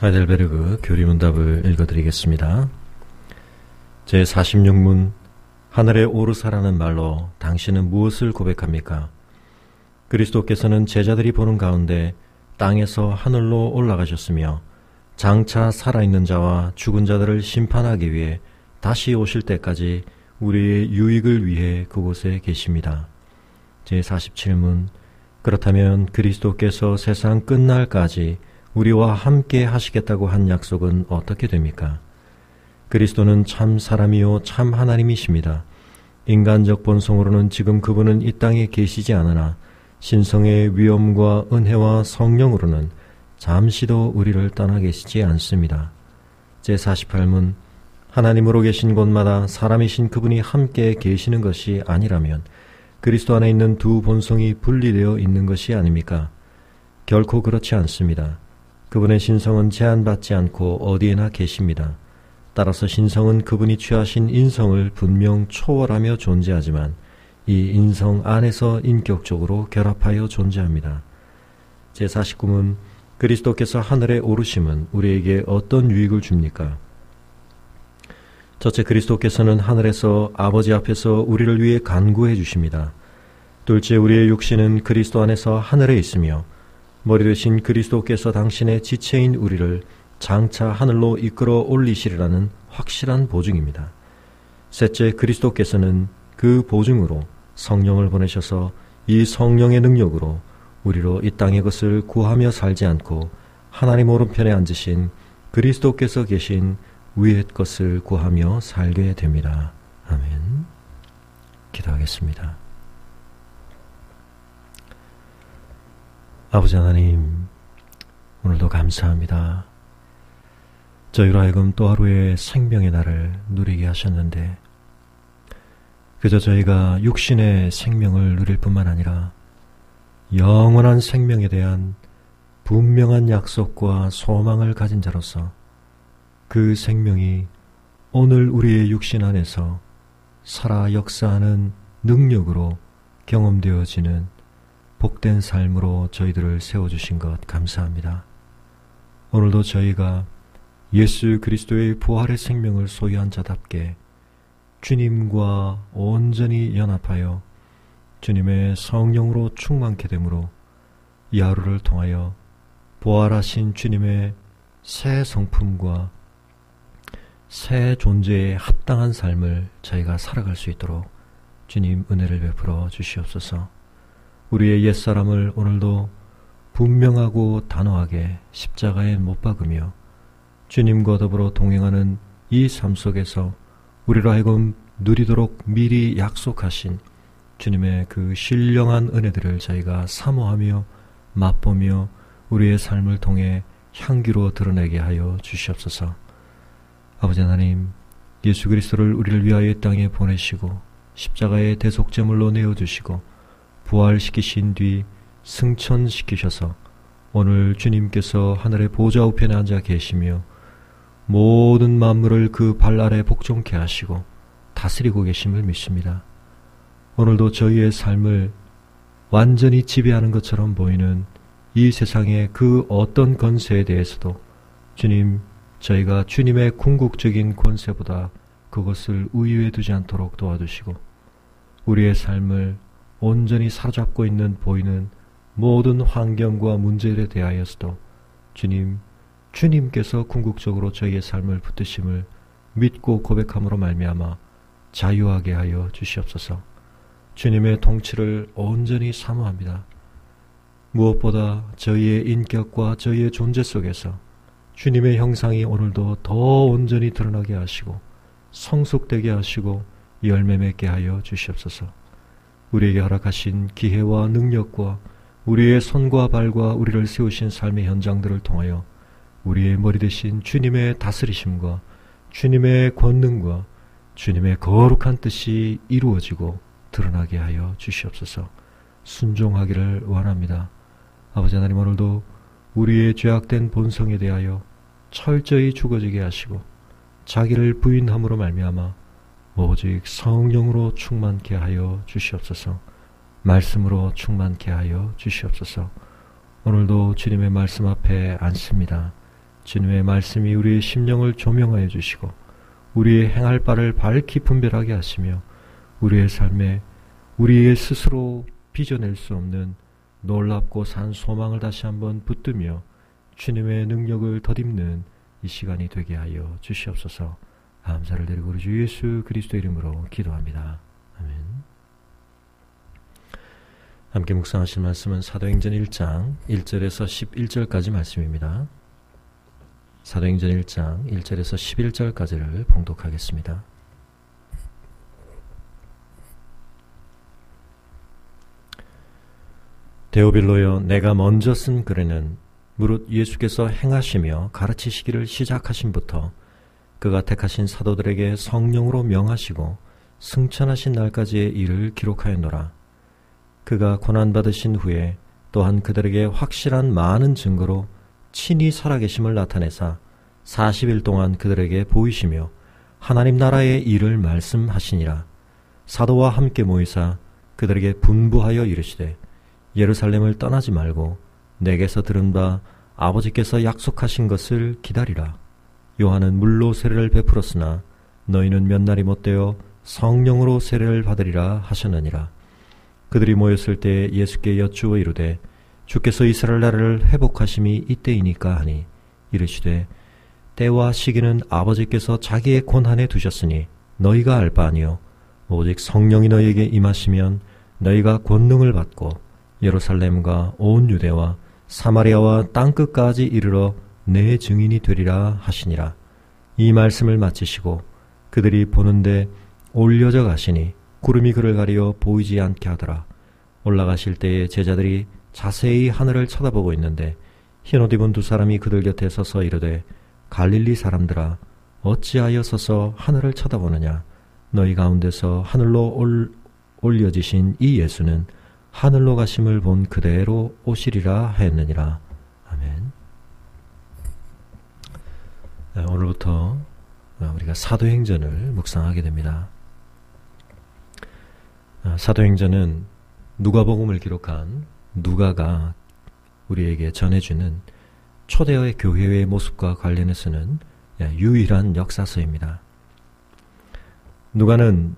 하이델베르그 교리문답을 읽어드리겠습니다. 제46문 하늘에 오르사라는 말로 당신은 무엇을 고백합니까? 그리스도께서는 제자들이 보는 가운데 땅에서 하늘로 올라가셨으며 장차 살아있는 자와 죽은 자들을 심판하기 위해 다시 오실 때까지 우리의 유익을 위해 그곳에 계십니다. 제47문 그렇다면 그리스도께서 세상 끝날까지 우리와 함께 하시겠다고 한 약속은 어떻게 됩니까? 그리스도는 참 사람이요 참 하나님이십니다. 인간적 본성으로는 지금 그분은 이 땅에 계시지 않으나 신성의 위엄과 은혜와 성령으로는 잠시도 우리를 떠나 계시지 않습니다. 제48문 하나님으로 계신 곳마다 사람이신 그분이 함께 계시는 것이 아니라면 그리스도 안에 있는 두 본성이 분리되어 있는 것이 아닙니까? 결코 그렇지 않습니다. 그분의 신성은 제한받지 않고 어디에나 계십니다. 따라서 신성은 그분이 취하신 인성을 분명 초월하며 존재하지만 이 인성 안에서 인격적으로 결합하여 존재합니다. 제49문 그리스도께서 하늘에 오르심은 우리에게 어떤 유익을 줍니까? 첫째, 그리스도께서는 하늘에서 아버지 앞에서 우리를 위해 간구해 주십니다. 둘째, 우리의 육신은 그리스도 안에서 하늘에 있으며 머리 되신 그리스도께서 당신의 지체인 우리를 장차 하늘로 이끌어 올리시리라는 확실한 보증입니다. 셋째, 그리스도께서는 그 보증으로 성령을 보내셔서 이 성령의 능력으로 우리로 이 땅의 것을 구하며 살지 않고 하나님 오른편에 앉으신 그리스도께서 계신 위의 것을 구하며 살게 됩니다. 아멘. 기도하겠습니다. 아버지 하나님, 오늘도 감사합니다. 저희로 하여금 또 하루의 생명의 날을 누리게 하셨는데 그저 저희가 육신의 생명을 누릴 뿐만 아니라 영원한 생명에 대한 분명한 약속과 소망을 가진 자로서 그 생명이 오늘 우리의 육신 안에서 살아 역사하는 능력으로 경험되어지는 복된 삶으로 저희들을 세워주신 것 감사합니다. 오늘도 저희가 예수 그리스도의 부활의 생명을 소유한 자답게 주님과 온전히 연합하여 주님의 성령으로 충만케 되므로 이 하루를 통하여 부활하신 주님의 새 성품과 새 존재에 합당한 삶을 저희가 살아갈 수 있도록 주님 은혜를 베풀어 주시옵소서. 우리의 옛사람을 오늘도 분명하고 단호하게 십자가에 못 박으며 주님과 더불어 동행하는 이 삶 속에서 우리로 하여금 누리도록 미리 약속하신 주님의 그 신령한 은혜들을 저희가 사모하며 맛보며 우리의 삶을 통해 향기로 드러내게 하여 주시옵소서. 아버지 하나님, 예수 그리스도를 우리를 위하여 이 땅에 보내시고 십자가의 대속제물로 내어주시고 부활시키신 뒤 승천시키셔서 오늘 주님께서 하늘의 보좌 우편에 앉아 계시며 모든 만물을 그 발 아래 복종케 하시고 다스리고 계심을 믿습니다. 오늘도 저희의 삶을 완전히 지배하는 것처럼 보이는 이 세상의 그 어떤 권세에 대해서도 주님, 저희가 주님의 궁극적인 권세보다 그것을 우위에 두지 않도록 도와주시고 우리의 삶을 온전히 사로잡고 있는 보이는 모든 환경과 문제에 대하여서도 주님께서 궁극적으로 저희의 삶을 붙드심을 믿고 고백함으로 말미암아 자유하게 하여 주시옵소서. 주님의 통치를 온전히 사모합니다. 무엇보다 저희의 인격과 저희의 존재 속에서 주님의 형상이 오늘도 더 온전히 드러나게 하시고 성숙되게 하시고 열매 맺게 하여 주시옵소서. 우리에게 허락하신 기회와 능력과 우리의 손과 발과 우리를 세우신 삶의 현장들을 통하여 우리의 머리 되신 주님의 다스리심과 주님의 권능과 주님의 거룩한 뜻이 이루어지고 드러나게 하여 주시옵소서. 순종하기를 원합니다. 아버지 하나님, 오늘도 우리의 죄악된 본성에 대하여 철저히 죽어지게 하시고 자기를 부인함으로 말미암아 오직 성령으로 충만케 하여 주시옵소서. 말씀으로 충만케 하여 주시옵소서. 오늘도 주님의 말씀 앞에 앉습니다. 주님의 말씀이 우리의 심령을 조명하여 주시고 우리의 행할 바를 밝히 분별하게 하시며 우리의 삶에 우리의 스스로 빚어낼 수 없는 놀랍고 산 소망을 다시 한번 붙들며 주님의 능력을 덧입는 이 시간이 되게 하여 주시옵소서. 감사를 드리고 우리 주 예수 그리스도 이름으로 기도합니다. 아멘. 함께 묵상하실 말씀은 사도행전 1장 1절에서 11절까지 말씀입니다. 사도행전 1장 1절에서 11절까지를 봉독하겠습니다. 데오빌로여, 내가 먼저 쓴 글에는 무릇 예수께서 행하시며 가르치시기를 시작하심부터 그가 택하신 사도들에게 성령으로 명하시고 승천하신 날까지의 일을 기록하였노라. 그가 고난받으신 후에 또한 그들에게 확실한 많은 증거로 친히 살아계심을 나타내사 40일 동안 그들에게 보이시며 하나님 나라의 일을 말씀하시니라. 사도와 함께 모이사 그들에게 분부하여 이르시되 예루살렘을 떠나지 말고 내게서 들은 바 아버지께서 약속하신 것을 기다리라. 요한은 물로 세례를 베풀었으나 너희는 몇 날이 못되어 성령으로 세례를 받으리라 하셨느니라. 그들이 모였을 때 예수께 여쭈어 이르되 주께서 이스라엘 나라를 회복하심이 이때이니까 하니 이르시되 때와 시기는 아버지께서 자기의 권한에 두셨으니 너희가 알 바 아니요 오직 성령이 너희에게 임하시면 너희가 권능을 받고 예루살렘과 온 유대와 사마리아와 땅끝까지 이르러 내 증인이 되리라 하시니라. 이 말씀을 마치시고 그들이 보는데 올려져 가시니 구름이 그를 가리어 보이지 않게 하더라. 올라가실 때에 제자들이 자세히 하늘을 쳐다보고 있는데 흰옷 입은 두 사람이 그들 곁에 서서 이르되 갈릴리 사람들아 어찌하여 서서 하늘을 쳐다보느냐. 너희 가운데서 하늘로 올려지신 이 예수는 하늘로 가심을 본 그대로 오시리라 하였느니라. 아멘. 오늘부터 우리가 사도행전을 묵상하게 됩니다. 사도행전은 누가복음을 기록한 누가가 우리에게 전해주는 초대의 교회의 모습과 관련해서는 유일한 역사서입니다. 누가는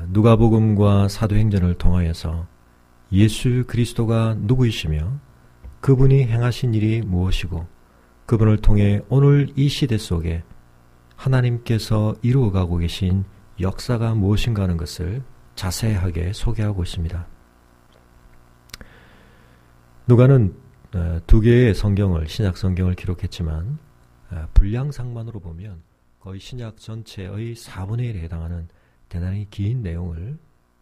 누가복음과 사도행전을 통하여서 예수 그리스도가 누구이시며 그분이 행하신 일이 무엇이고 그분을 통해 오늘 이 시대 속에 하나님께서 이루어가고 계신 역사가 무엇인가 하는 것을 자세하게 소개하고 있습니다. 누가는 두 개의 성경을, 신약 성경을 기록했지만 분량상만으로 보면 거의 신약 전체의 4분의 1에 해당하는 대단히 긴 내용을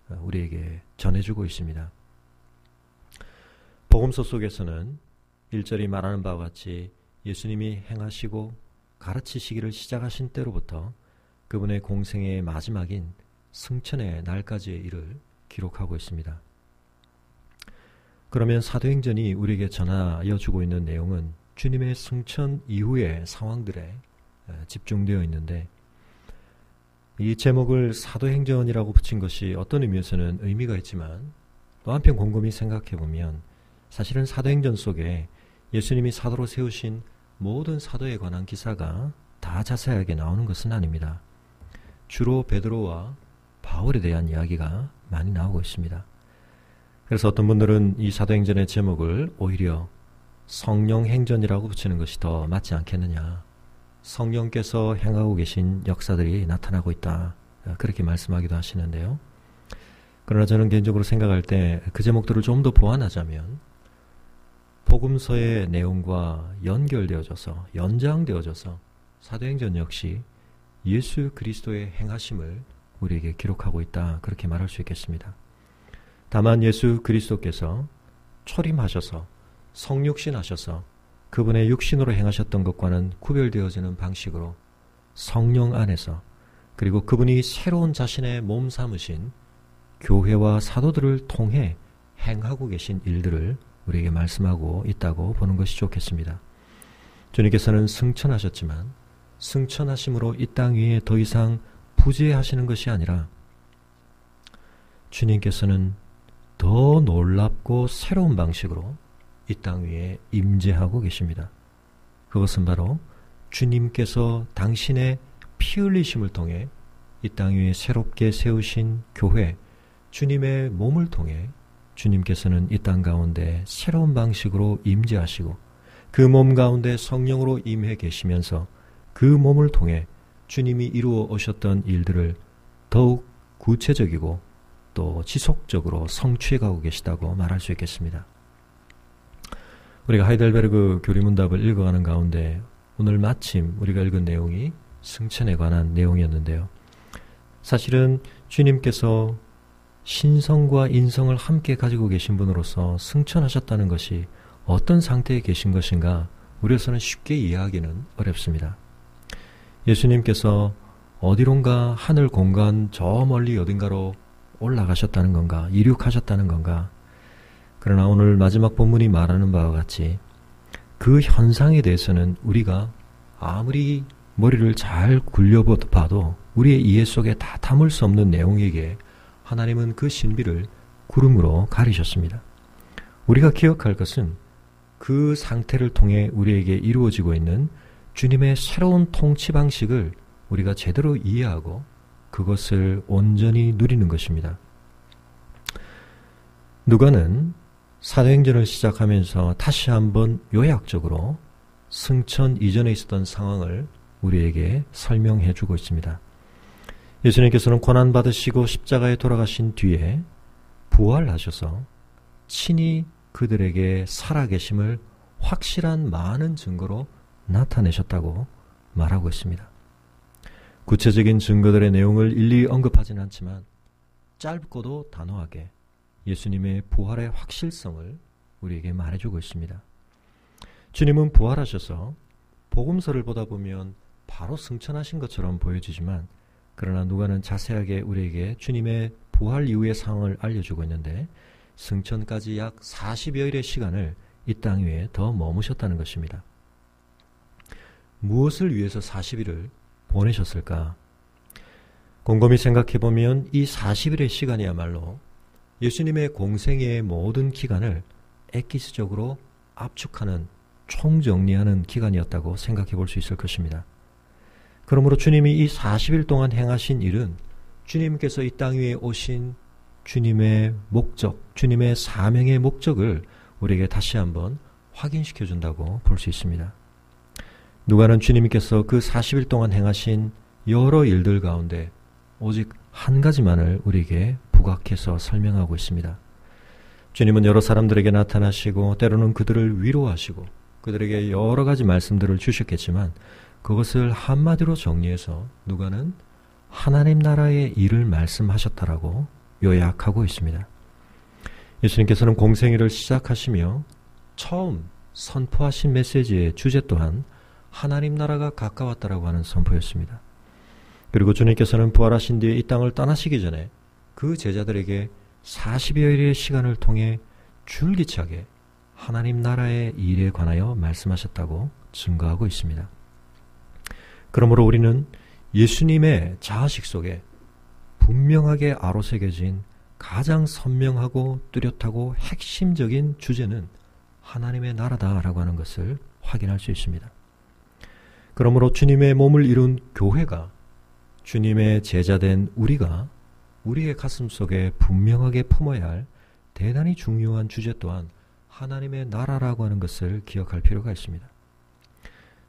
우리에게 전해주고 있습니다. 복음서 속에서는 1절이 말하는 바와 같이 예수님이 행하시고 가르치시기를 시작하신 때로부터 그분의 공생의 마지막인 승천의 날까지의 일을 기록하고 있습니다. 그러면 사도행전이 우리에게 전하여 주고 있는 내용은 주님의 승천 이후의 상황들에 집중되어 있는데 이 제목을 사도행전이라고 붙인 것이 어떤 의미에서는 의미가 있지만 또 한편 곰곰이 생각해보면 사실은 사도행전 속에 예수님이 사도로 세우신 모든 사도에 관한 기사가 다 자세하게 나오는 것은 아닙니다. 주로 베드로와 바울에 대한 이야기가 많이 나오고 있습니다. 그래서 어떤 분들은 이 사도행전의 제목을 오히려 성령행전이라고 붙이는 것이 더 맞지 않겠느냐. 성령께서 행하고 계신 역사들이 나타나고 있다. 그렇게 말씀하기도 하시는데요. 그러나 저는 개인적으로 생각할 때 그 제목들을 좀 더 보완하자면 복음서의 내용과 연결되어져서 연장되어져서 사도행전 역시 예수 그리스도의 행하심을 우리에게 기록하고 있다. 그렇게 말할 수 있겠습니다. 다만 예수 그리스도께서 초림하셔서 성육신하셔서 그분의 육신으로 행하셨던 것과는 구별되어지는 방식으로 성령 안에서 그리고 그분이 새로운 자신의 몸 삼으신 교회와 사도들을 통해 행하고 계신 일들을 우리에게 말씀하고 있다고 보는 것이 좋겠습니다. 주님께서는 승천하셨지만 승천하심으로 이 땅 위에 더 이상 부재하시는 것이 아니라 주님께서는 더 놀랍고 새로운 방식으로 이 땅 위에 임재하고 계십니다. 그것은 바로 주님께서 당신의 피 흘리심을 통해 이 땅 위에 새롭게 세우신 교회, 주님의 몸을 통해 주님께서는 이 땅 가운데 새로운 방식으로 임재하시고 그 몸 가운데 성령으로 임해 계시면서 그 몸을 통해 주님이 이루어 오셨던 일들을 더욱 구체적이고 또 지속적으로 성취해 가고 계시다고 말할 수 있겠습니다. 우리가 하이델베르그 교리문답을 읽어가는 가운데 오늘 마침 우리가 읽은 내용이 승천에 관한 내용이었는데요. 사실은 주님께서 신성과 인성을 함께 가지고 계신 분으로서 승천하셨다는 것이 어떤 상태에 계신 것인가 우리로서는 쉽게 이해하기는 어렵습니다. 예수님께서 어디론가 하늘 공간 저 멀리 어딘가로 올라가셨다는 건가, 이륙하셨다는 건가. 그러나 오늘 마지막 본문이 말하는 바와 같이 그 현상에 대해서는 우리가 아무리 머리를 잘 굴려봐도 우리의 이해 속에 다 담을 수 없는 내용이기에 하나님은 그 신비를 구름으로 가리셨습니다. 우리가 기억할 것은 그 상태를 통해 우리에게 이루어지고 있는 주님의 새로운 통치 방식을 우리가 제대로 이해하고 그것을 온전히 누리는 것입니다. 누가는 사도행전을 시작하면서 다시 한번 요약적으로 승천 이전에 있었던 상황을 우리에게 설명해 주고 있습니다. 예수님께서는 고난받으시고 십자가에 돌아가신 뒤에 부활하셔서 친히 그들에게 살아계심을 확실한 많은 증거로 나타내셨다고 말하고 있습니다. 구체적인 증거들의 내용을 일일이 언급하지는 않지만 짧고도 단호하게 예수님의 부활의 확실성을 우리에게 말해주고 있습니다. 주님은 부활하셔서 복음서를 보다 보면 바로 승천하신 것처럼 보여지지만 그러나 누가는 자세하게 우리에게 주님의 부활 이후의 상황을 알려주고 있는데 승천까지 약 40여일의 시간을 이 땅 위에 더 머무셨다는 것입니다. 무엇을 위해서 40일을 보내셨을까? 곰곰이 생각해보면 이 40일의 시간이야말로 예수님의 공생애의 모든 기간을 엑기스적으로 압축하는 총정리하는 기간이었다고 생각해 볼 수 있을 것입니다. 그러므로 주님이 이 40일 동안 행하신 일은 주님께서 이 땅 위에 오신 주님의 목적, 주님의 사명의 목적을 우리에게 다시 한번 확인시켜 준다고 볼 수 있습니다. 누가는 주님께서 그 40일 동안 행하신 여러 일들 가운데 오직 한 가지만을 우리에게 부각해서 설명하고 있습니다. 주님은 여러 사람들에게 나타나시고 때로는 그들을 위로하시고 그들에게 여러 가지 말씀들을 주셨겠지만 그것을 한마디로 정리해서 누가는 하나님 나라의 일을 말씀하셨다라고 요약하고 있습니다. 예수님께서는 공생애를 시작하시며 처음 선포하신 메시지의 주제 또한 하나님 나라가 가까웠다라고 하는 선포였습니다. 그리고 주님께서는 부활하신 뒤에 이 땅을 떠나시기 전에 그 제자들에게 40여일의 시간을 통해 줄기차게 하나님 나라의 일에 관하여 말씀하셨다고 증거하고 있습니다. 그러므로 우리는 예수님의 자아식 속에 분명하게 아로새겨진 가장 선명하고 뚜렷하고 핵심적인 주제는 하나님의 나라다라고 하는 것을 확인할 수 있습니다. 그러므로 주님의 몸을 이룬 교회가 주님의 제자된 우리가 우리의 가슴 속에 분명하게 품어야 할 대단히 중요한 주제 또한 하나님의 나라라고 하는 것을 기억할 필요가 있습니다.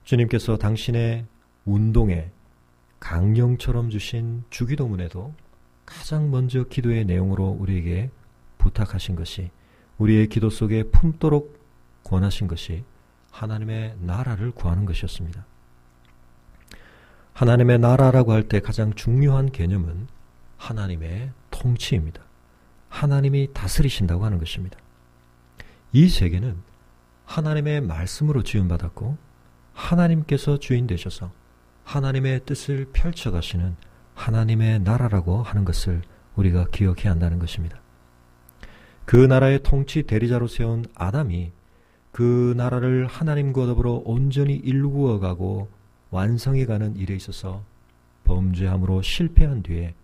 주님께서 당신의 운동에 강령처럼 주신 주기도문에도 가장 먼저 기도의 내용으로 우리에게 부탁하신 것이 우리의 기도 속에 품도록 권하신 것이 하나님의 나라를 구하는 것이었습니다. 하나님의 나라라고 할 때 가장 중요한 개념은 하나님의 통치입니다. 하나님이 다스리신다고 하는 것입니다. 이 세계는 하나님의 말씀으로 지음받았고 하나님께서 주인 되셔서 하나님의 뜻을 펼쳐가시는 하나님의 나라라고 하는 것을 우리가 기억해야 한다는 것입니다. 그 나라의 통치 대리자로 세운 아담이 그 나라를 하나님과 더불어 온전히 일구어가고 완성해가는 일에 있어서 범죄함으로 실패한 뒤에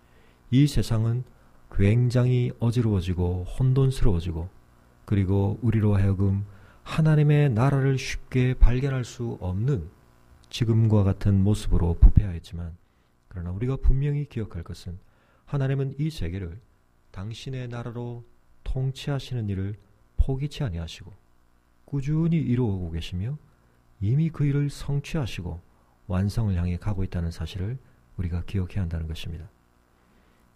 이 세상은 굉장히 어지러워지고 혼돈스러워지고 그리고 우리로 하여금 하나님의 나라를 쉽게 발견할 수 없는 지금과 같은 모습으로 부패하였지만 그러나 우리가 분명히 기억할 것은 하나님은 이 세계를 당신의 나라로 통치하시는 일을 포기치 아니하시고 꾸준히 이루어오고 계시며 이미 그 일을 성취하시고 완성을 향해 가고 있다는 사실을 우리가 기억해야 한다는 것입니다.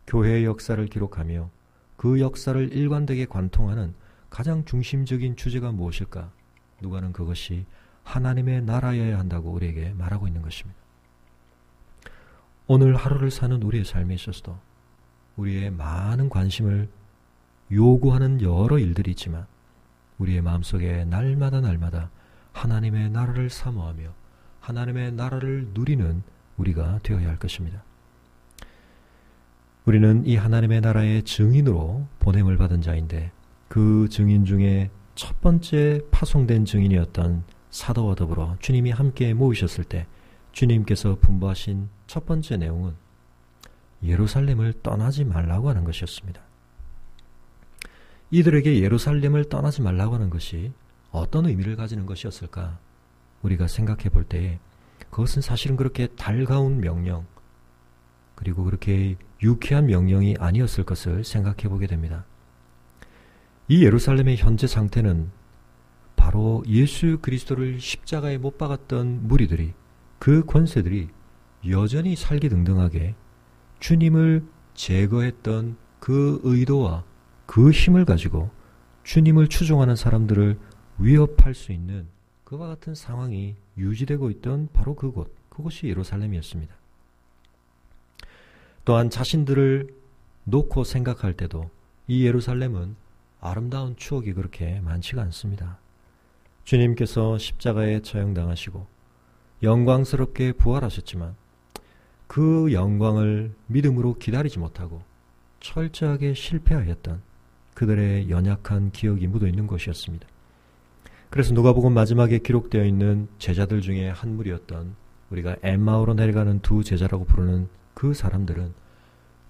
교회의 역사를 기록하며 그 역사를 일관되게 관통하는 가장 중심적인 주제가 무엇일까? 누가는 그것이 하나님의 나라여야 한다고 우리에게 말하고 있는 것입니다. 오늘 하루를 사는 우리의 삶에 있어서도 우리의 많은 관심을 요구하는 여러 일들이 있지만 우리의 마음속에 날마다 하나님의 나라를 사모하며 하나님의 나라를 누리는 우리가 되어야 할 것입니다. 우리는 이 하나님의 나라의 증인으로 보냄을 받은 자인데 그 증인 중에 첫 번째 파송된 증인이었던 사도와 더불어 주님이 함께 모이셨을 때 주님께서 분부하신 첫 번째 내용은 예루살렘을 떠나지 말라고 하는 것이었습니다. 이들에게 예루살렘을 떠나지 말라고 하는 것이 어떤 의미를 가지는 것이었을까? 우리가 생각해 볼 때에 그것은 사실은 그렇게 달가운 명령 그리고 그렇게 유쾌한 명령이 아니었을 것을 생각해 보게 됩니다. 이 예루살렘의 현재 상태는 바로 예수 그리스도를 십자가에 못 박았던 무리들이 그 권세들이 여전히 살기등등하게 주님을 제거했던 그 의도와 그 힘을 가지고 주님을 추종하는 사람들을 위협할 수 있는 그와 같은 상황이 유지되고 있던 바로 그곳이 예루살렘이었습니다. 또한 자신들을 놓고 생각할 때도 이 예루살렘은 아름다운 추억이 그렇게 많지가 않습니다. 주님께서 십자가에 처형당하시고 영광스럽게 부활하셨지만 그 영광을 믿음으로 기다리지 못하고 철저하게 실패하였던 그들의 연약한 기억이 묻어있는 곳이었습니다. 그래서 누가복음 마지막에 기록되어 있는 제자들 중에 한 무리였던 우리가 엠마오로 내려가는 두 제자라고 부르는 그 사람들은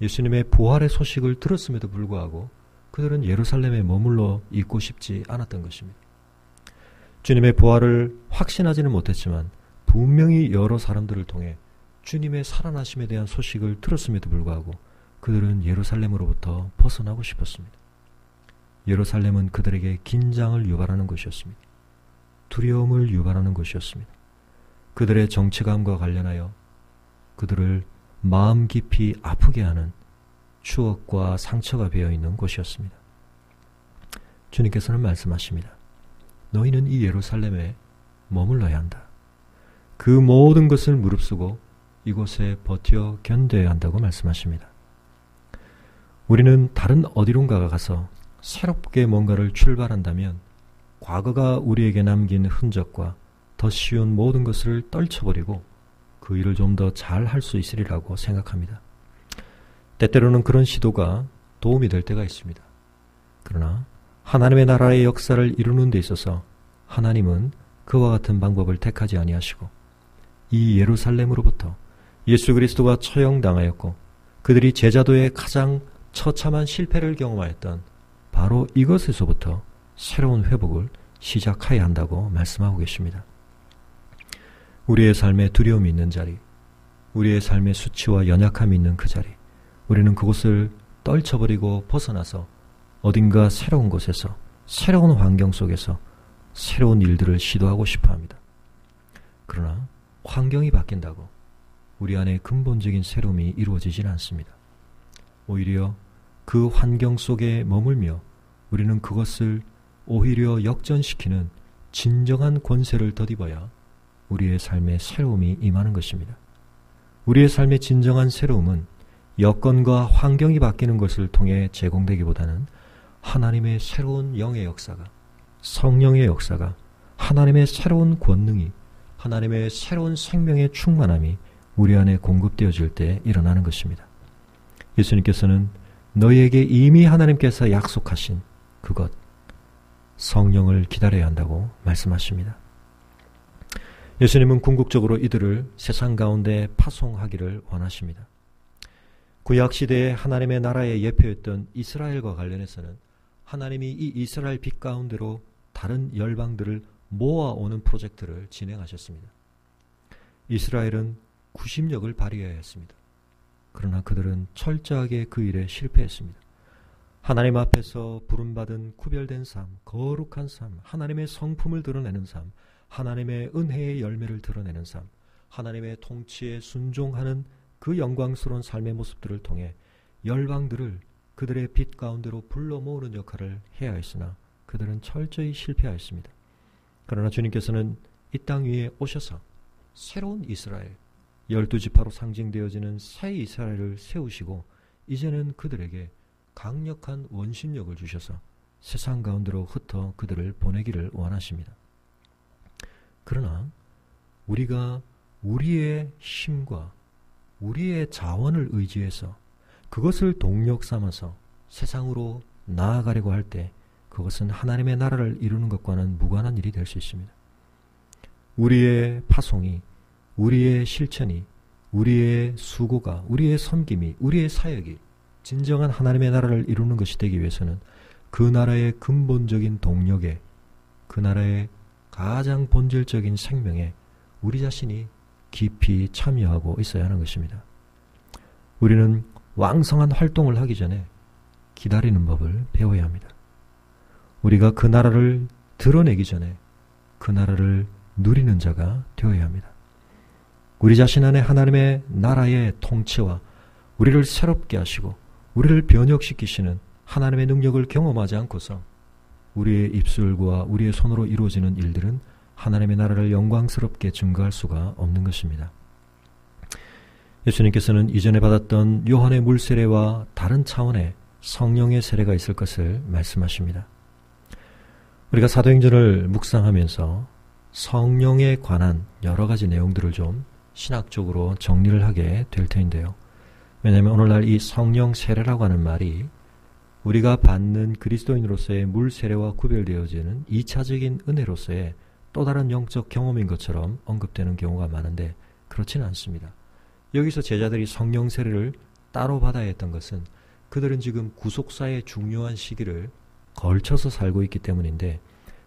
예수님의 부활의 소식을 들었음에도 불구하고 그들은 예루살렘에 머물러 있고 싶지 않았던 것입니다. 주님의 부활을 확신하지는 못했지만 분명히 여러 사람들을 통해 주님의 살아나심에 대한 소식을 들었음에도 불구하고 그들은 예루살렘으로부터 벗어나고 싶었습니다. 예루살렘은 그들에게 긴장을 유발하는 곳이었습니다. 두려움을 유발하는 곳이었습니다. 그들의 정체감과 관련하여 그들을 마음 깊이 아프게 하는 추억과 상처가 배어있는 곳이었습니다. 주님께서는 말씀하십니다. 너희는 이 예루살렘에 머물러야 한다. 그 모든 것을 무릅쓰고 이곳에 버텨 견뎌야 한다고 말씀하십니다. 우리는 다른 어디론가가 가서 새롭게 뭔가를 출발한다면 과거가 우리에게 남긴 흔적과 더 쉬운 모든 것을 떨쳐버리고 그 일을 좀 더 잘 할 수 있으리라고 생각합니다. 때때로는 그런 시도가 도움이 될 때가 있습니다. 그러나 하나님의 나라의 역사를 이루는 데 있어서 하나님은 그와 같은 방법을 택하지 아니하시고 이 예루살렘으로부터 예수 그리스도가 처형당하였고 그들이 제자도의 가장 처참한 실패를 경험하였던 바로 이것에서부터 새로운 회복을 시작해야 한다고 말씀하고 계십니다. 우리의 삶에 두려움이 있는 자리, 우리의 삶에 수치와 연약함이 있는 그 자리, 우리는 그곳을 떨쳐버리고 벗어나서 어딘가 새로운 곳에서 새로운 환경 속에서 새로운 일들을 시도하고 싶어 합니다. 그러나 환경이 바뀐다고 우리 안에 근본적인 새로움이 이루어지지는 않습니다. 오히려 그 환경 속에 머물며 우리는 그것을 오히려 역전시키는 진정한 권세를 덧입어야 우리의 삶에 새로움이 임하는 것입니다. 우리의 삶의 진정한 새로움은 여건과 환경이 바뀌는 것을 통해 제공되기보다는 하나님의 새로운 영의 역사가, 성령의 역사가, 하나님의 새로운 권능이, 하나님의 새로운 생명의 충만함이 우리 안에 공급되어질 때 일어나는 것입니다. 예수님께서는 너희에게 이미 하나님께서 약속하신 그것, 성령을 기다려야 한다고 말씀하십니다. 예수님은 궁극적으로 이들을 세상 가운데 파송하기를 원하십니다. 구약시대에 하나님의 나라의 예표였던 이스라엘과 관련해서는 하나님이 이 이스라엘 빛 가운데로 다른 열방들을 모아오는 프로젝트를 진행하셨습니다. 이스라엘은 구심력을 발휘해야 했습니다. 그러나 그들은 철저하게 그 일에 실패했습니다. 하나님 앞에서 부름받은 구별된 삶, 거룩한 삶, 하나님의 성품을 드러내는 삶, 하나님의 은혜의 열매를 드러내는 삶, 하나님의 통치에 순종하는 그 영광스러운 삶의 모습들을 통해 열방들을 그들의 빛 가운데로 불러 모으는 역할을 해야 했으나 그들은 철저히 실패하였습니다. 그러나 주님께서는 이 땅 위에 오셔서 새로운 이스라엘, 12지파로 상징되어지는 새 이스라엘을 세우시고 이제는 그들에게 강력한 원심력을 주셔서 세상 가운데로 흩어 그들을 보내기를 원하십니다. 그러나 우리가 우리의 힘과 우리의 자원을 의지해서 그것을 동력 삼아서 세상으로 나아가려고 할 때 그것은 하나님의 나라를 이루는 것과는 무관한 일이 될 수 있습니다. 우리의 파송이, 우리의 실천이, 우리의 수고가, 우리의 섬김이, 우리의 사역이 진정한 하나님의 나라를 이루는 것이 되기 위해서는 그 나라의 근본적인 동력에, 그 나라의 가장 본질적인 생명에 우리 자신이 깊이 참여하고 있어야 하는 것입니다. 우리는 왕성한 활동을 하기 전에 기다리는 법을 배워야 합니다. 우리가 그 나라를 드러내기 전에 그 나라를 누리는 자가 되어야 합니다. 우리 자신 안에 하나님의 나라의 통치와 우리를 새롭게 하시고 우리를 변혁시키시는 하나님의 능력을 경험하지 않고서 우리의 입술과 우리의 손으로 이루어지는 일들은 하나님의 나라를 영광스럽게 증거할 수가 없는 것입니다. 예수님께서는 이전에 받았던 요한의 물 세례와 다른 차원의 성령의 세례가 있을 것을 말씀하십니다. 우리가 사도행전을 묵상하면서 성령에 관한 여러 가지 내용들을 좀 신학적으로 정리를 하게 될 터인데요. 왜냐하면 오늘날 이 성령 세례라고 하는 말이 우리가 받는 그리스도인으로서의 물 세례와 구별되어지는 2차적인 은혜로서의 또 다른 영적 경험인 것처럼 언급되는 경우가 많은데 그렇지는 않습니다. 여기서 제자들이 성령 세례를 따로 받아야 했던 것은 그들은 지금 구속사의 중요한 시기를 걸쳐서 살고 있기 때문인데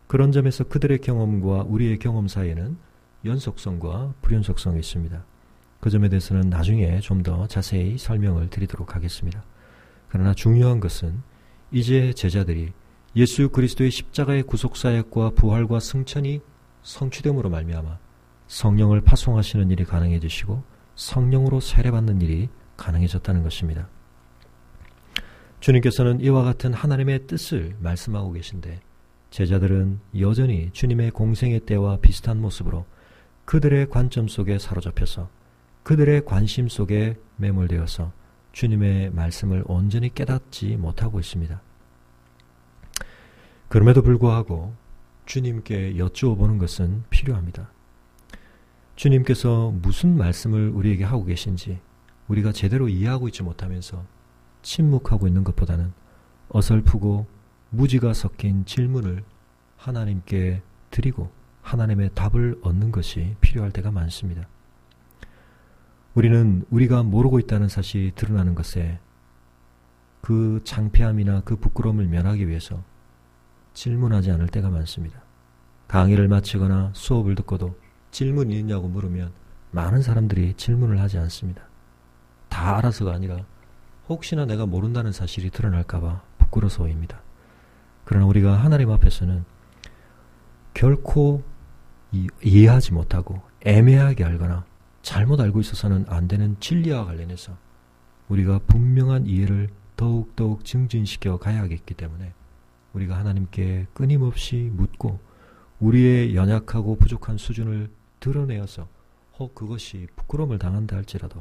그런 점에서 그들의 경험과 우리의 경험 사이에는 연속성과 불연속성이 있습니다. 그 점에 대해서는 나중에 좀 더 자세히 설명을 드리도록 하겠습니다. 그러나 중요한 것은 이제 제자들이 예수 그리스도의 십자가의 구속사역과 부활과 승천이 성취됨으로 말미암아 성령을 파송하시는 일이 가능해지시고 성령으로 세례받는 일이 가능해졌다는 것입니다. 주님께서는 이와 같은 하나님의 뜻을 말씀하고 계신데 제자들은 여전히 주님의 공생의 때와 비슷한 모습으로 그들의 관점 속에 사로잡혀서 그들의 관심 속에 매몰되어서 주님의 말씀을 온전히 깨닫지 못하고 있습니다. 그럼에도 불구하고 주님께 여쭈어 보는 것은 필요합니다. 주님께서 무슨 말씀을 우리에게 하고 계신지 우리가 제대로 이해하고 있지 못하면서 침묵하고 있는 것보다는 어설프고 무지가 섞인 질문을 하나님께 드리고 하나님의 답을 얻는 것이 필요할 때가 많습니다. 우리는 우리가 모르고 있다는 사실이 드러나는 것에 그 창피함이나 그 부끄러움을 면하기 위해서 질문하지 않을 때가 많습니다. 강의를 마치거나 수업을 듣고도 질문이 있냐고 물으면 많은 사람들이 질문을 하지 않습니다. 다 알아서가 아니라 혹시나 내가 모른다는 사실이 드러날까봐 부끄러워서입니다. 그러나 우리가 하나님 앞에서는 결코 이해하지 못하고 애매하게 알거나 잘못 알고 있어서는 안 되는 진리와 관련해서 우리가 분명한 이해를 더욱더욱 증진시켜 가야겠기 때문에 우리가 하나님께 끊임없이 묻고 우리의 연약하고 부족한 수준을 드러내어서 혹 그것이 부끄러움을 당한다 할지라도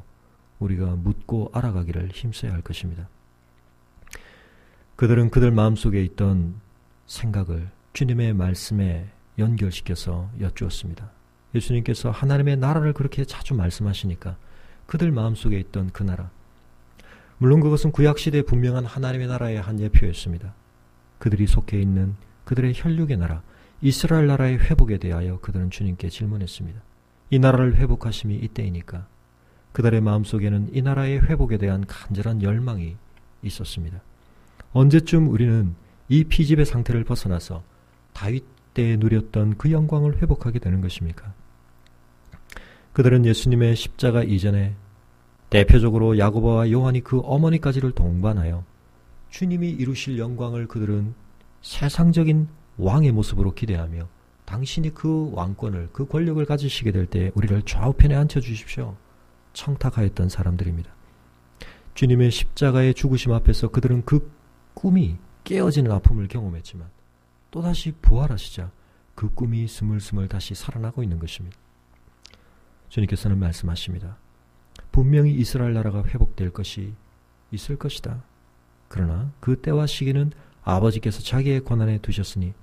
우리가 묻고 알아가기를 힘써야 할 것입니다. 그들은 그들 마음속에 있던 생각을 주님의 말씀에 연결시켜서 여쭈었습니다. 예수님께서 하나님의 나라를 그렇게 자주 말씀하시니까 그들 마음속에 있던 그 나라, 물론 그것은 구약시대에 분명한 하나님의 나라의 한 예표였습니다. 그들이 속해 있는 그들의 혈육의 나라, 이스라엘 나라의 회복에 대하여 그들은 주님께 질문했습니다. 이 나라를 회복하심이 이때이니까 그들의 마음속에는 이 나라의 회복에 대한 간절한 열망이 있었습니다. 언제쯤 우리는 이 피집의 상태를 벗어나서 다윗 때에 누렸던 그 영광을 회복하게 되는 것입니까? 그들은 예수님의 십자가 이전에 대표적으로 야고보와 요한이 그 어머니까지를 동반하여 주님이 이루실 영광을 그들은 세상적인 왕의 모습으로 기대하며 당신이 그 왕권을, 그 권력을 가지시게 될 때 우리를 좌우편에 앉혀주십시오. 청탁하였던 사람들입니다. 주님의 십자가의 죽으심 앞에서 그들은 그 꿈이 깨어지는 아픔을 경험했지만 또다시 부활하시자 그 꿈이 스물스물 다시 살아나고 있는 것입니다. 주님께서는 말씀하십니다. 분명히 이스라엘 나라가 회복될 것이 있을 것이다. 그러나 그 때와 시기는 아버지께서 자기의 권한에 두셨으니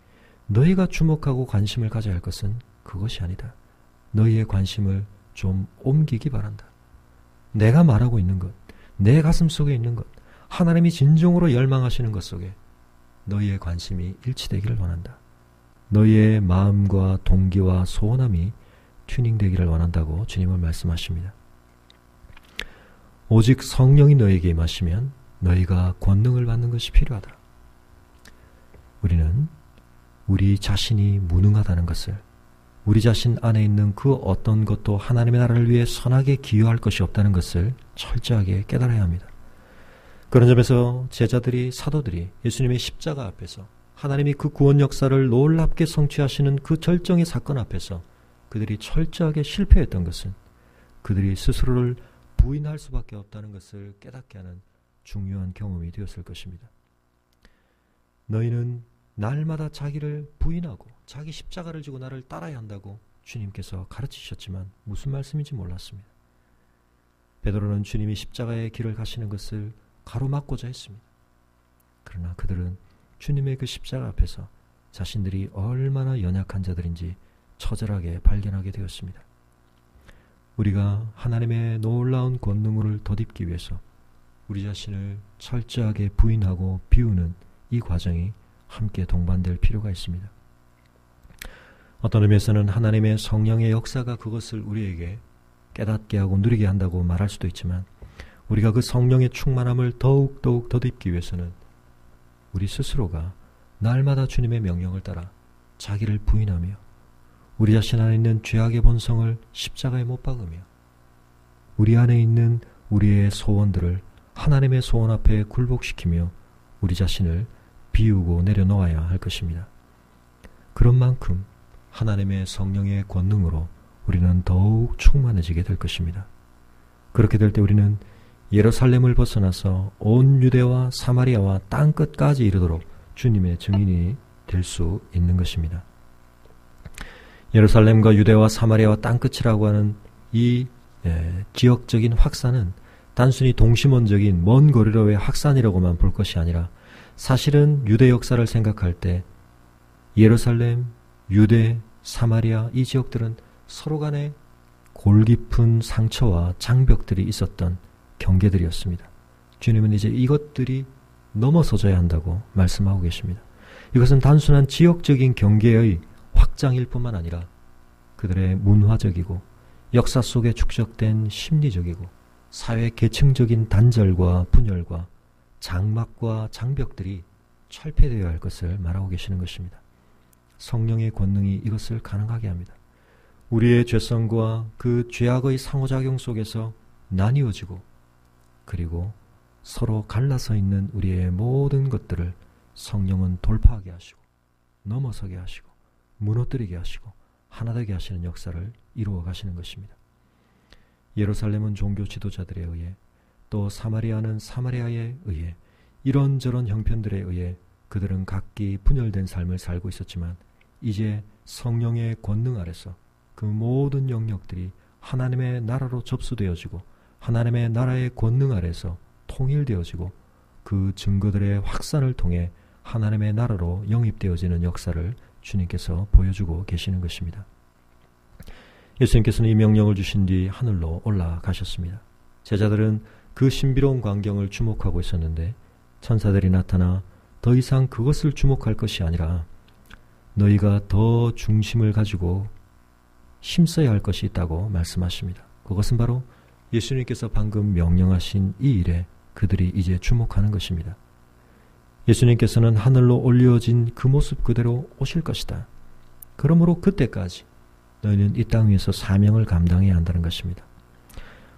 너희가 주목하고 관심을 가져야 할 것은 그것이 아니다. 너희의 관심을 좀 옮기기 바란다. 내가 말하고 있는 것, 내 가슴 속에 있는 것, 하나님이 진정으로 열망하시는 것 속에 너희의 관심이 일치되기를 원한다. 너희의 마음과 동기와 소원함이 튜닝되기를 원한다고 주님은 말씀하십니다. 오직 성령이 너희에게 임하시면 너희가 권능을 받는 것이 필요하다. 우리는 우리 자신이 무능하다는 것을, 우리 자신 안에 있는 그 어떤 것도 하나님의 나라를 위해 선하게 기여할 것이 없다는 것을 철저하게 깨달아야 합니다. 그런 점에서 제자들이, 사도들이 예수님의 십자가 앞에서 하나님이 그 구원 역사를 놀랍게 성취하시는 그 절정의 사건 앞에서 그들이 철저하게 실패했던 것은 그들이 스스로를 부인할 수밖에 없다는 것을 깨닫게 하는 중요한 경험이 되었을 것입니다. 너희는 날마다 자기를 부인하고 자기 십자가를 지고 나를 따라야 한다고 주님께서 가르치셨지만 무슨 말씀인지 몰랐습니다. 베드로는 주님이 십자가의 길을 가시는 것을 가로막고자 했습니다. 그러나 그들은 주님의 그 십자가 앞에서 자신들이 얼마나 연약한 자들인지 처절하게 발견하게 되었습니다. 우리가 하나님의 놀라운 권능을 덧입기 위해서 우리 자신을 철저하게 부인하고 비우는 이 과정이 함께 동반될 필요가 있습니다. 어떤 의미에서는 하나님의 성령의 역사가 그것을 우리에게 깨닫게 하고 누리게 한다고 말할 수도 있지만 우리가 그 성령의 충만함을 더욱 덧입기 위해서는 우리 스스로가 날마다 주님의 명령을 따라 자기를 부인하며 우리 자신 안에 있는 죄악의 본성을 십자가에 못 박으며 우리 안에 있는 우리의 소원들을 하나님의 소원 앞에 굴복시키며 우리 자신을 비우고 내려놓아야 할 것입니다. 그런 만큼 하나님의 성령의 권능으로 우리는 더욱 충만해지게 될 것입니다. 그렇게 될 때 우리는 예루살렘을 벗어나서 온 유대와 사마리아와 땅끝까지 이르도록 주님의 증인이 될 수 있는 것입니다. 예루살렘과 유대와 사마리아와 땅끝이라고 하는 이 지역적인 확산은 단순히 동심원적인 먼 거리로의 확산이라고만 볼 것이 아니라 사실은 유대 역사를 생각할 때 예루살렘, 유대, 사마리아 이 지역들은 서로 간에 골깊은 상처와 장벽들이 있었던 경계들이었습니다. 주님은 이제 이것들이 넘어서져야 한다고 말씀하고 계십니다. 이것은 단순한 지역적인 경계의 확장일 뿐만 아니라 그들의 문화적이고 역사 속에 축적된 심리적이고 사회 계층적인 단절과 분열과 장막과 장벽들이 철폐되어야 할 것을 말하고 계시는 것입니다. 성령의 권능이 이것을 가능하게 합니다. 우리의 죄성과 그 죄악의 상호작용 속에서 나뉘어지고 그리고 서로 갈라서 있는 우리의 모든 것들을 성령은 돌파하게 하시고 넘어서게 하시고 무너뜨리게 하시고 하나 되게 하시는 역사를 이루어 가시는 것입니다. 예루살렘은 종교 지도자들에 의해 또 사마리아는 사마리아에 의해 이런저런 형편들에 의해 그들은 각기 분열된 삶을 살고 있었지만 이제 성령의 권능 아래서 그 모든 영역들이 하나님의 나라로 접수되어지고 하나님의 나라의 권능 아래서 통일되어지고 그 증거들의 확산을 통해 하나님의 나라로 영입되어지는 역사를 주님께서 보여주고 계시는 것입니다. 예수님께서는 이 명령을 주신 뒤 하늘로 올라가셨습니다. 제자들은 그 신비로운 광경을 주목하고 있었는데 천사들이 나타나 더 이상 그것을 주목할 것이 아니라 너희가 더 중심을 가지고 힘써야 할 것이 있다고 말씀하십니다. 그것은 바로 예수님께서 방금 명령하신 이 일에 그들이 이제 주목하는 것입니다. 예수님께서는 하늘로 올려진 그 모습 그대로 오실 것이다. 그러므로 그때까지 너희는 이 땅 위에서 사명을 감당해야 한다는 것입니다.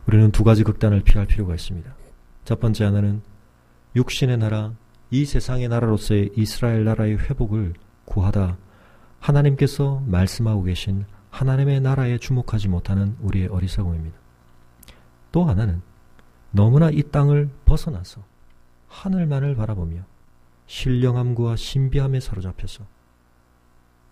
우리는 두 가지 극단을 피할 필요가 있습니다. 첫 번째 하나는 육신의 나라, 이 세상의 나라로서의 이스라엘 나라의 회복을 구하다 하나님께서 말씀하고 계신 하나님의 나라에 주목하지 못하는 우리의 어리석음입니다. 또 하나는 너무나 이 땅을 벗어나서 하늘만을 바라보며 신령함과 신비함에 사로잡혀서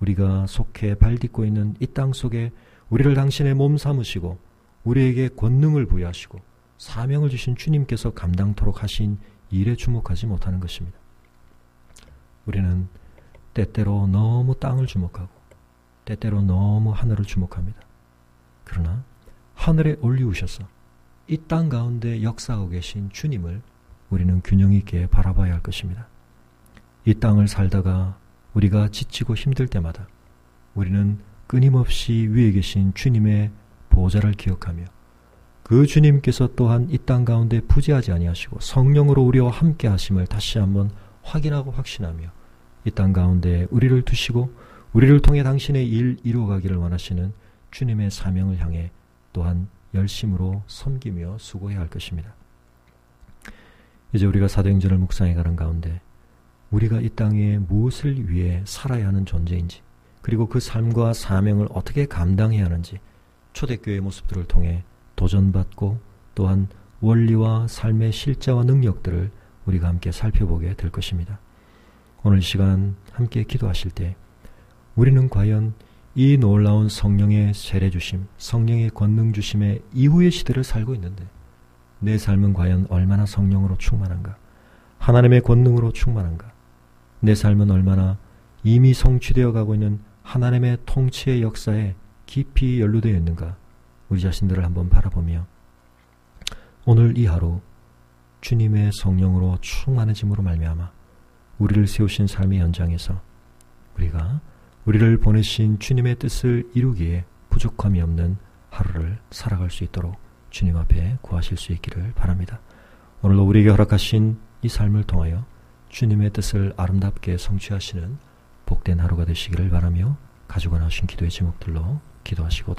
우리가 속해 발딛고 있는 이 땅 속에 우리를 당신의 몸 삼으시고 우리에게 권능을 부여하시고 사명을 주신 주님께서 감당토록 하신 일에 주목하지 못하는 것입니다. 우리는 때때로 너무 땅을 주목하고 때때로 너무 하늘을 주목합니다. 그러나 하늘에 올리우셔서 이 땅 가운데 역사하고 계신 주님을 우리는 균형 있게 바라봐야 할 것입니다. 이 땅을 살다가 우리가 지치고 힘들 때마다 우리는 끊임없이 위에 계신 주님의 보좌를 기억하며 그 주님께서 또한 이 땅 가운데 부재하지 아니하시고 성령으로 우리와 함께 하심을 다시 한번 확인하고 확신하며 이 땅 가운데 우리를 두시고 우리를 통해 당신의 일 이루어가기를 원하시는 주님의 사명을 향해 또한 열심으로 섬기며 수고해야 할 것입니다. 이제 우리가 사도행전을 묵상해 가는 가운데 우리가 이 땅에 무엇을 위해 살아야 하는 존재인지 그리고 그 삶과 사명을 어떻게 감당해야 하는지 초대교회의 모습들을 통해 도전받고 또한 원리와 삶의 실제와 능력들을 우리가 함께 살펴보게 될 것입니다. 오늘 시간 함께 기도하실 때 우리는 과연 이 놀라운 성령의 세례 주심, 성령의 권능 주심의 이후의 시대를 살고 있는데 내 삶은 과연 얼마나 성령으로 충만한가? 하나님의 권능으로 충만한가? 내 삶은 얼마나 이미 성취되어 가고 있는 하나님의 통치의 역사에 깊이 연루되어 있는가? 우리 자신들을 한번 바라보며 오늘 이 하루 주님의 성령으로 충만해짐으로 말미암아 우리를 세우신 삶의 현장에서 우리가 우리를 보내신 주님의 뜻을 이루기에 부족함이 없는 하루를 살아갈 수 있도록 주님 앞에 구하실 수 있기를 바랍니다. 오늘도 우리에게 허락하신 이 삶을 통하여 주님의 뜻을 아름답게 성취하시는 복된 하루가 되시기를 바라며 가지고 나오신 기도의 제목들로 기도하시고